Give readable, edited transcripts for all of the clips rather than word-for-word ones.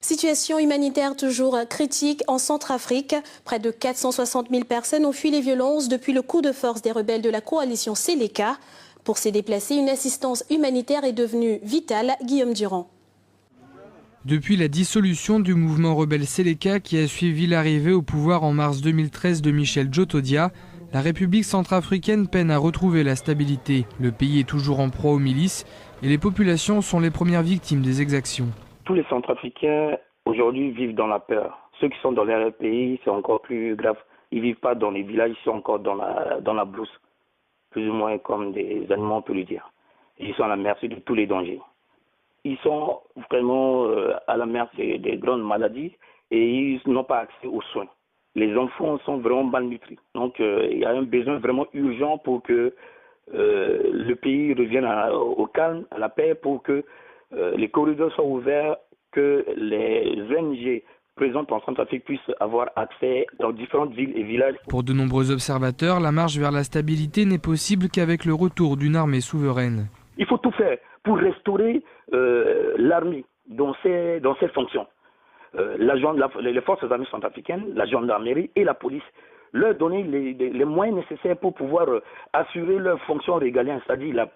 Situation humanitaire toujours critique en Centrafrique. Près de 460 000 personnes ont fui les violences depuis le coup de force des rebelles de la coalition Seleka. Pour ces déplacés, une assistance humanitaire est devenue vitale. Guillaume Durand. Depuis la dissolution du mouvement rebelle Seleka qui a suivi l'arrivée au pouvoir en mars 2013 de Michel Djotodia, la République centrafricaine peine à retrouver la stabilité. Le pays est toujours en proie aux milices et les populations sont les premières victimes des exactions. Tous les Centrafricains aujourd'hui vivent dans la peur. Ceux qui sont dans leur pays, c'est encore plus grave. Ils ne vivent pas dans les villages, ils sont encore dans la brousse. Plus ou moins comme des animaux, on peut le dire. Ils sont à la merci de tous les dangers. Ils sont vraiment à la merci des grandes maladies et ils n'ont pas accès aux soins. Les enfants sont vraiment malnutris. Donc il y a un besoin vraiment urgent pour que le pays revienne au calme, à la paix, pour que les corridors soient ouverts, que les ONG présentes en Centrafrique puissent avoir accès dans différentes villes et villages. Pour de nombreux observateurs, la marche vers la stabilité n'est possible qu'avec le retour d'une armée souveraine. Il faut tout faire pour restaurer l'armée dans ses fonctions. Les forces armées centrafricaines, la gendarmerie et la police, leur donner les moyens nécessaires pour pouvoir assurer leurs fonctions régaliennes, c'est-à-dire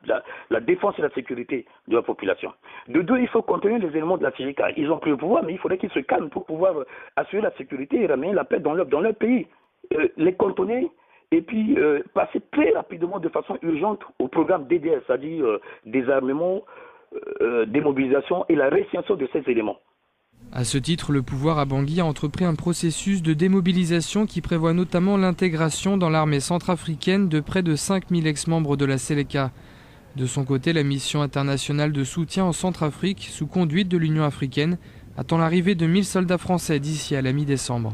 la défense et la sécurité de la population. De deux, il faut contenir les éléments de la Seleka. Ils ont pris le pouvoir, mais il faudrait qu'ils se calment pour pouvoir assurer la sécurité et ramener la paix dans leur pays. Les contenir et puis passer très rapidement de façon urgente au programme DDS, c'est-à-dire désarmement, démobilisation et la récision de ces éléments. À ce titre, le pouvoir à Bangui a entrepris un processus de démobilisation qui prévoit notamment l'intégration dans l'armée centrafricaine de près de 5000 ex-membres de la Seleka. De son côté, la mission internationale de soutien en Centrafrique, sous conduite de l'Union africaine, attend l'arrivée de 1000 soldats français d'ici à la mi-décembre.